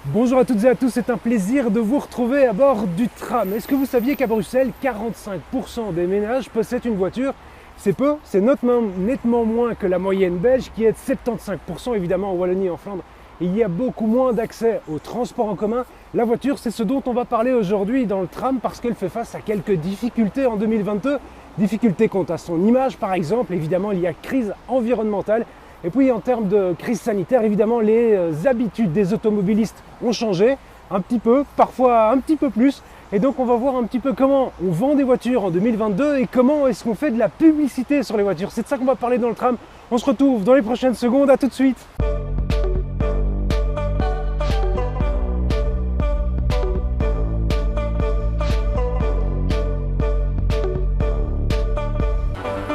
Bonjour à toutes et à tous, c'est un plaisir de vous retrouver à bord du tram. Est-ce que vous saviez qu'à Bruxelles, 45% des ménages possèdent une voiture? C'est peu, c'est nettement moins que la moyenne belge qui est de 75%. Évidemment en Wallonie et en Flandre, il y a beaucoup moins d'accès au transport en commun. La voiture, c'est ce dont on va parler aujourd'hui dans le tram parce qu'elle fait face à quelques difficultés en 2022. Difficultés quant à son image par exemple, évidemment il y a crise environnementale. Et puis en termes de crise sanitaire, évidemment, les habitudes des automobilistes ont changé un petit peu, parfois un petit peu plus. Et donc on va voir un petit peu comment on vend des voitures en 2022 et comment est-ce qu'on fait de la publicité sur les voitures. C'est de ça qu'on va parler dans le tram. On se retrouve dans les prochaines secondes, à tout de suite.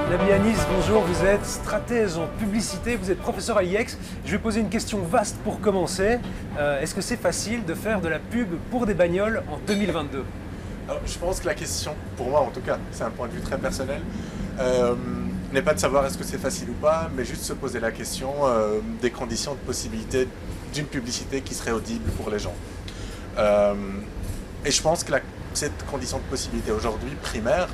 L'ami Anis, bonjour, vous êtes stratège en publicité, vous êtes professeur à l'IEX. Je vais poser une question vaste pour commencer. Est-ce que c'est facile de faire de la pub pour des bagnoles en 2022? Alors, je pense que la question, pour moi en tout cas, c'est un point de vue très personnel, n'est pas de savoir est-ce que c'est facile ou pas, mais juste se poser la question des conditions de possibilité d'une publicité qui serait audible pour les gens. Et je pense que cette condition de possibilité aujourd'hui primaire,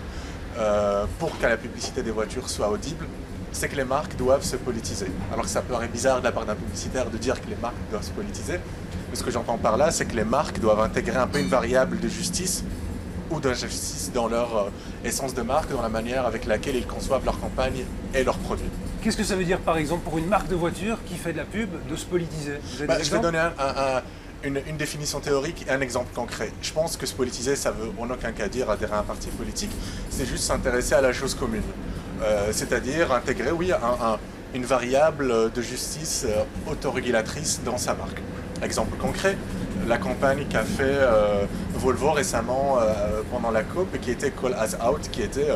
pour que la publicité des voitures soit audible, c'est que les marques doivent se politiser. Alors que ça paraît bizarre de la part d'un publicitaire de dire que les marques doivent se politiser, mais ce que j'entends par là, c'est que les marques doivent intégrer un peu une variable de justice ou d'injustice dans leur essence de marque, dans la manière avec laquelle ils conçoivent leur campagne et leurs produits. Qu'est-ce que ça veut dire par exemple pour une marque de voiture qui fait de la pub de se politiser? Je vais donner une définition théorique et un exemple concret. Je pense que se politiser, ça veut en aucun cas dire adhérer à un parti politique, c'est juste s'intéresser à la chose commune. C'est-à-dire intégrer, oui, une variable de justice autorégulatrice dans sa marque. Exemple concret, la campagne qu'a fait Volvo récemment pendant la COP et qui était Call Us Out, qui était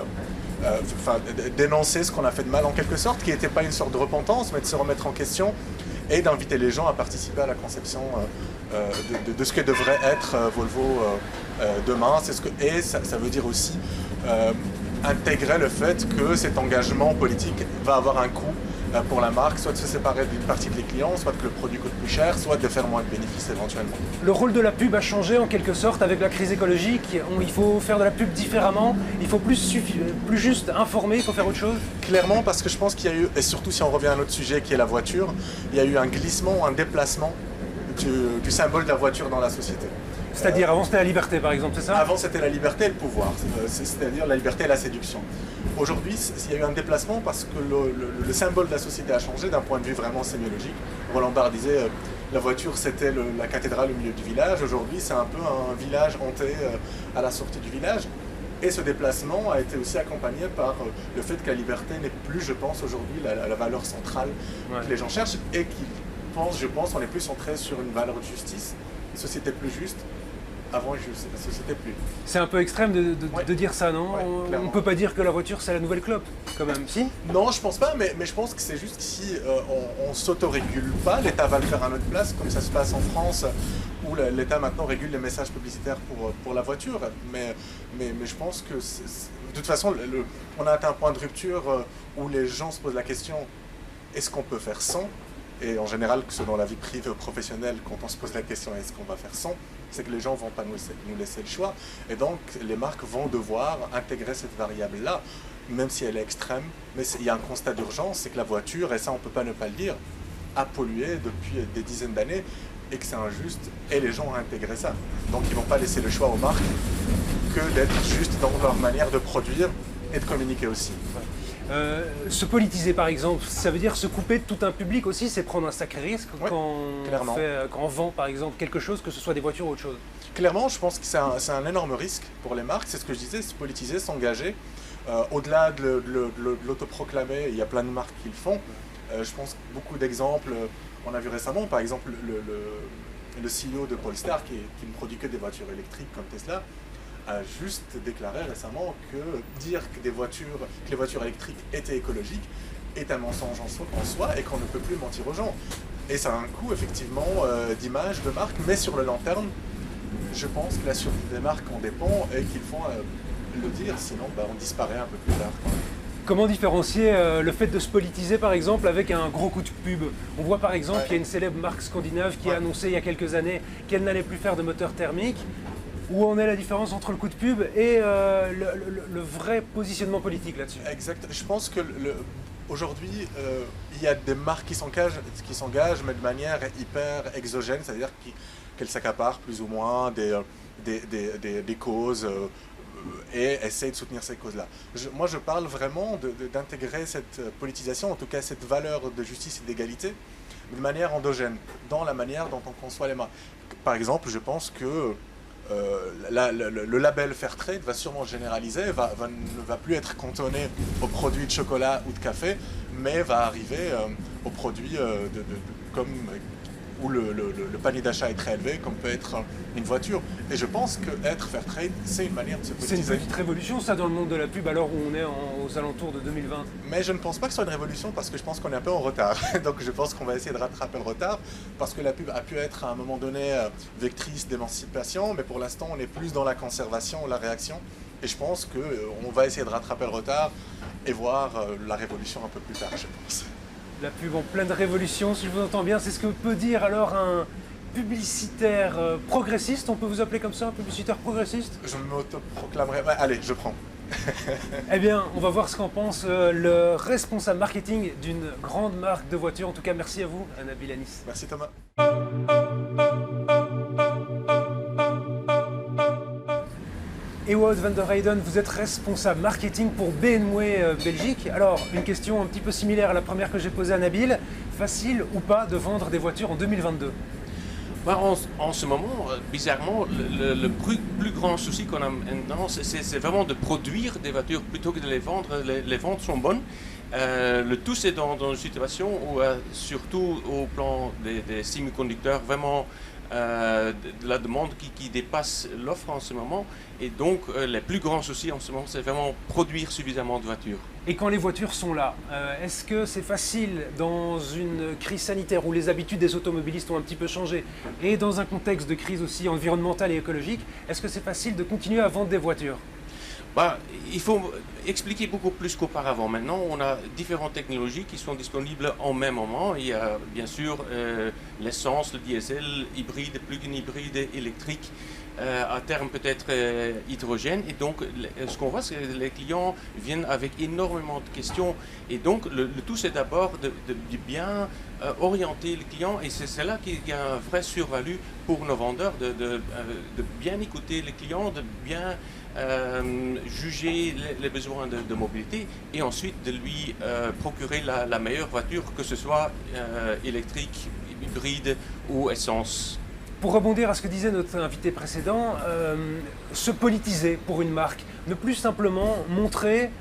dénoncer ce qu'on a fait de mal en quelque sorte, qui n'était pas une sorte de repentance, mais de se remettre en question et d'inviter les gens à participer à la conception de ce que devrait être Volvo demain. Et ça veut dire aussi intégrer le fait que cet engagement politique va avoir un coût pour la marque, soit de se séparer d'une partie des clients, soit que le produit coûte plus cher, soit de faire moins de bénéfices éventuellement. Le rôle de la pub a changé en quelque sorte avec la crise écologique. Il faut faire de la pub différemment, il faut plus juste informer, il faut faire autre chose. Clairement, parce que je pense qu'il y a eu, et surtout si on revient à un autre sujet qui est la voiture, il y a eu un glissement, un déplacement du symbole de la voiture dans la société. C'est-à-dire, avant c'était la liberté par exemple, c'est ça? Avant c'était la liberté et le pouvoir, c'est-à-dire la liberté et la séduction. Aujourd'hui, il y a eu un déplacement parce que le symbole de la société a changé d'un point de vue vraiment sémiologique. Roland Barthes disait la voiture c'était la cathédrale au milieu du village, aujourd'hui c'est un peu un village hanté à la sortie du village. Et ce déplacement a été aussi accompagné par le fait que la liberté n'est plus, je pense, aujourd'hui la valeur centrale que les gens cherchent et je pense, on est plus centré sur une valeur de justice, une société plus juste. Avant, la société plus. C'est un peu extrême de dire ça, non? Ouais, on ne peut pas dire que la voiture c'est la nouvelle clope, quand même, si? Non, je pense pas, mais je pense que c'est juste que si on s'autorégule pas, l'État va le faire à notre place, comme ça se passe en France, où l'État maintenant régule les messages publicitaires pour la voiture. Mais je pense que, de toute façon, on a atteint un point de rupture où les gens se posent la question, est-ce qu'on peut faire sans? Et en général, que ce soit dans la vie privée ou professionnelle, quand on se pose la question est-ce qu'on va faire sans, c'est que les gens ne vont pas nous laisser le choix. Et donc, les marques vont devoir intégrer cette variable-là, même si elle est extrême. Mais il y a un constat d'urgence, c'est que la voiture, et ça on ne peut pas ne pas le dire, a pollué depuis des dizaines d'années et que c'est injuste. Et les gens ont intégré ça. Donc, ils ne vont pas laisser le choix aux marques que d'être juste dans leur manière de produire et de communiquer aussi. Se politiser par exemple, ça veut dire se couper de tout un public aussi, c'est prendre un sacré risque quand on vend par exemple quelque chose, que ce soit des voitures ou autre chose. Clairement, je pense que c'est un énorme risque pour les marques, c'est ce que je disais, se politiser, s'engager. Au-delà de l'autoproclamer, il y a plein de marques qui le font. Je pense beaucoup d'exemples, on a vu récemment par exemple le CEO de Polestar qui ne produit que des voitures électriques comme Tesla, a juste déclaré récemment que dire que les voitures électriques étaient écologiques est un mensonge en soi et qu'on ne peut plus mentir aux gens. Et ça a un coût effectivement d'image, de marque, mais sur le long terme, je pense que la survie des marques en dépend et qu'il faut le dire, sinon on disparaît un peu plus tard. Comment différencier le fait de se politiser par exemple avec un gros coup de pub? On voit par exemple qu'il y a une célèbre marque scandinave qui a annoncé il y a quelques années qu'elle n'allait plus faire de moteur thermique. Où en est la différence entre le coup de pub et le vrai positionnement politique là-dessus? Exact. Je pense que aujourd'hui, il y a des marques qui s'engagent, mais de manière hyper exogène, c'est-à-dire qu'elles s'accaparent plus ou moins des causes et essayent de soutenir ces causes-là. Moi, je parle vraiment d'intégrer cette politisation, en tout cas cette valeur de justice et d'égalité, de manière endogène, dans la manière dont on conçoit les marques. Par exemple, je pense que le label Fairtrade va sûrement se généraliser, ne va plus être cantonné aux produits de chocolat ou de café, mais va arriver aux produits où le panier d'achat est très élevé, comme peut être une voiture. Et je pense qu'être Fairtrade, c'est une manière de se politiser. C'est une petite révolution, ça, dans le monde de la pub, alors où on est aux alentours de 2020. Mais je ne pense pas que ce soit une révolution, parce que je pense qu'on est un peu en retard. Donc je pense qu'on va essayer de rattraper le retard, parce que la pub a pu être à un moment donné vectrice d'émancipation, mais pour l'instant, on est plus dans la conservation, la réaction. Et je pense qu'on va essayer de rattraper le retard et voir la révolution un peu plus tard, je pense. La pub en pleine révolution, si je vous entends bien, c'est ce que peut dire alors un publicitaire progressiste, on peut vous appeler comme ça, un publicitaire progressiste? Je m'autoproclamerai. Allez, je prends. Eh bien, on va voir ce qu'en pense le responsable marketing d'une grande marque de voitures. En tout cas, merci à vous, Nabil Anis. Merci Thomas. Ewout van der Heyden, vous êtes responsable marketing pour BMW Belgique. Alors, une question un petit peu similaire à la première que j'ai posée à Nabil. Facile ou pas de vendre des voitures en 2022? En ce moment, bizarrement, le plus grand souci qu'on a maintenant, c'est vraiment de produire des voitures plutôt que de les vendre. Les ventes sont bonnes. Le tout, c'est dans une situation où, surtout au plan des semi-conducteurs, vraiment de la demande qui dépasse l'offre en ce moment. Et donc, les plus grands soucis en ce moment, c'est vraiment produire suffisamment de voitures. Et quand les voitures sont là, est-ce que c'est facile dans une crise sanitaire où les habitudes des automobilistes ont un petit peu changé et dans un contexte de crise aussi environnementale et écologique, est-ce que c'est facile de continuer à vendre des voitures? Il faut expliquer beaucoup plus qu'auparavant. Maintenant, on a différentes technologies qui sont disponibles en même moment. Il y a bien sûr l'essence, le diesel, hybride, plug-in hybride, électrique, à terme peut-être hydrogène. Et donc, ce qu'on voit, c'est que les clients viennent avec énormément de questions. Et donc, le tout, c'est d'abord de bien orienter les clients. Et c'est là qu'il y a un vrai survalue pour nos vendeurs, de bien écouter les clients, de bien juger les besoins de mobilité et ensuite de lui procurer la meilleure voiture, que ce soit électrique, hybride ou essence. Pour rebondir à ce que disait notre invité précédent, se politiser pour une marque, ne plus simplement montrer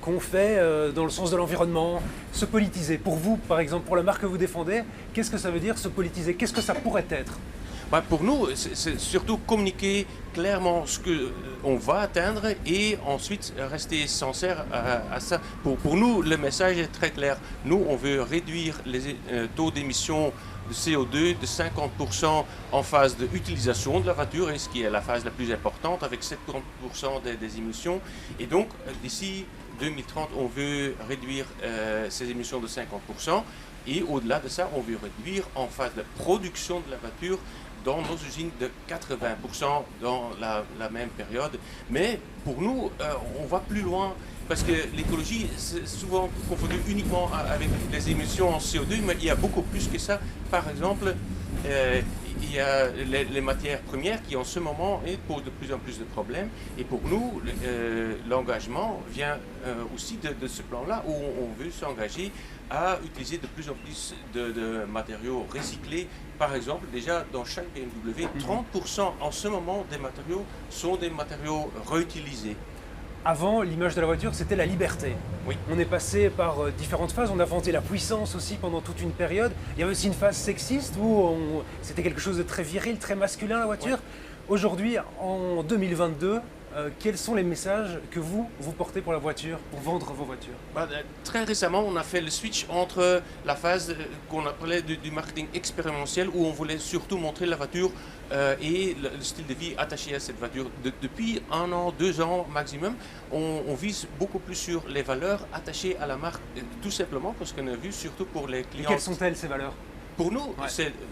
qu'on fait dans le sens de l'environnement, se politiser. Pour vous, par exemple, pour la marque que vous défendez, qu'est-ce que ça veut dire se politiser? Qu'est-ce que ça pourrait être? Pour nous, c'est surtout communiquer clairement ce qu'on va atteindre et ensuite rester sincère à ça. Pour nous, le message est très clair. Nous, on veut réduire les taux d'émissions de CO2 de 50% en phase d'utilisation de la voiture, et ce qui est la phase la plus importante, avec 70% des émissions. Et donc, d'ici 2030, on veut réduire ces émissions de 50%. Et au-delà de ça, on veut réduire en phase de production de la voiture dans nos usines de 80% dans la même période. Mais pour nous, on va plus loin parce que l'écologie, c'est souvent confondu uniquement avec les émissions en CO2, mais il y a beaucoup plus que ça. Par exemple, il y a les matières premières qui en ce moment posent de plus en plus de problèmes. Et pour nous, l'engagement vient aussi de ce plan-là où on veut s'engager à utiliser de plus en plus de matériaux recyclés. Par exemple, déjà dans chaque BMW, 30% en ce moment des matériaux sont des matériaux réutilisés. Avant, l'image de la voiture, c'était la liberté. Oui. On est passé par différentes phases, on a vanté la puissance aussi pendant toute une période. Il y avait aussi une phase sexiste où c'était quelque chose de très viril, très masculin la voiture. Oui. Aujourd'hui, en 2022, quels sont les messages que vous portez pour la voiture, pour vendre vos voitures? Très récemment, on a fait le switch entre la phase qu'on appelait du marketing expérientiel, où on voulait surtout montrer la voiture et le style de vie attaché à cette voiture. Depuis 1 an, 2 ans maximum, on vise beaucoup plus sur les valeurs attachées à la marque, tout simplement parce qu'on a vu surtout pour les clients. Et quelles sont-elles ces valeurs? Pour nous,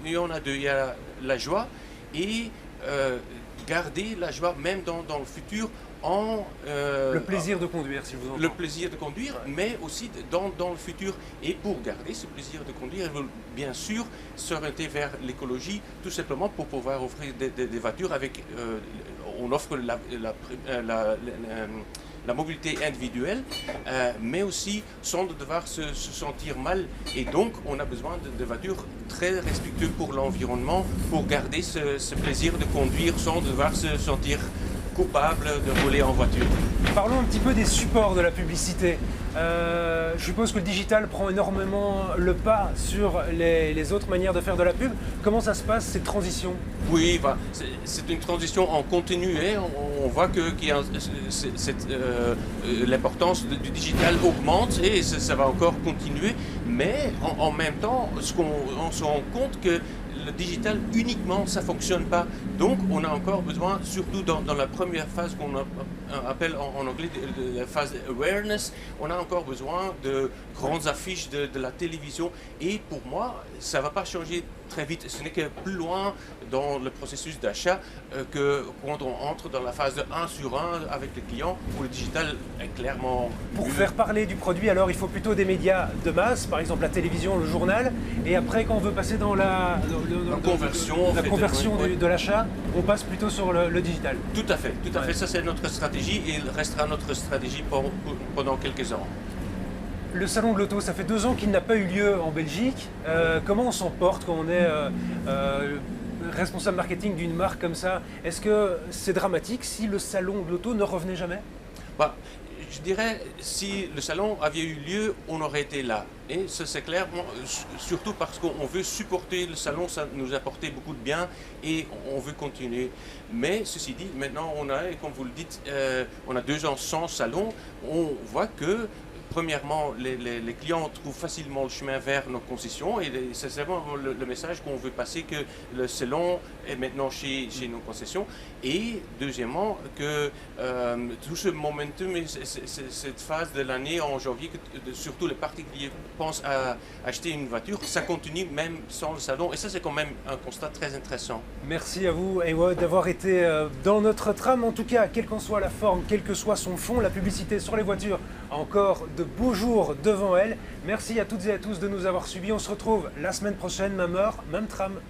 il y en a deux. Il y a la joie et garder la joie même dans le futur le plaisir de conduire, si vous entendez. Le plaisir de conduire, mais aussi dans le futur. Et pour garder ce plaisir de conduire, il faut bien sûr s'orienter vers l'écologie, tout simplement pour pouvoir offrir des voitures avec... on offre la mobilité individuelle, mais aussi sans devoir se sentir mal. Et donc, on a besoin de voitures très respectueuses pour l'environnement, pour garder ce plaisir de conduire sans devoir se sentir coupable de rouler en voiture. Parlons un petit peu des supports de la publicité. Je suppose que le digital prend énormément le pas sur les autres manières de faire de la pub. Comment ça se passe, cette transition? Oui, c'est une transition en continu. On voit que l'importance du digital augmente et ça va encore continuer. Mais en même temps, on se rend compte que le digital uniquement, ça ne fonctionne pas. Donc, on a encore besoin, surtout dans la première phase qu'on appelle en anglais la phase awareness, on a encore besoin de grandes affiches de la télévision. Et pour moi, ça ne va pas changer très vite. Ce n'est que plus loin dans le processus d'achat que quand on entre dans la phase de 1 sur 1 avec le client, où le digital est clairement... Pour faire parler du produit, alors il faut plutôt des médias de masse, par exemple la télévision, le journal, et après quand on veut passer dans la conversion de l'achat, on passe plutôt sur le digital. Tout à fait, ça c'est notre stratégie et il restera notre stratégie pendant quelques ans. Le salon de l'auto, ça fait 2 ans qu'il n'a pas eu lieu en Belgique. Comment on s'en porte quand on est responsable marketing d'une marque comme ça? Est-ce que c'est dramatique si le salon de l'auto ne revenait jamais? Je dirais, si le salon avait eu lieu, on aurait été là. Et ça, c'est clair, surtout parce qu'on veut supporter le salon, ça nous a apporté beaucoup de bien et on veut continuer. Mais ceci dit, maintenant, et comme vous le dites, on a 2 ans sans salon, on voit que premièrement, les clients trouvent facilement le chemin vers nos concessions et c'est vraiment le message qu'on veut passer, que le salon est maintenant chez nos concessions. Et deuxièmement, que tout ce momentum, cette phase de l'année en janvier, surtout les particuliers pensent à acheter une voiture, ça continue même sans le salon. Et ça, c'est quand même un constat très intéressant. Merci à vous, Ewout, d'avoir été dans notre trame. En tout cas, quelle qu'en soit la forme, quel que soit son fond, la publicité sur les voitures a encore de beaux jours devant elle. Merci à toutes et à tous de nous avoir suivis. On se retrouve la semaine prochaine, même heure, même trame.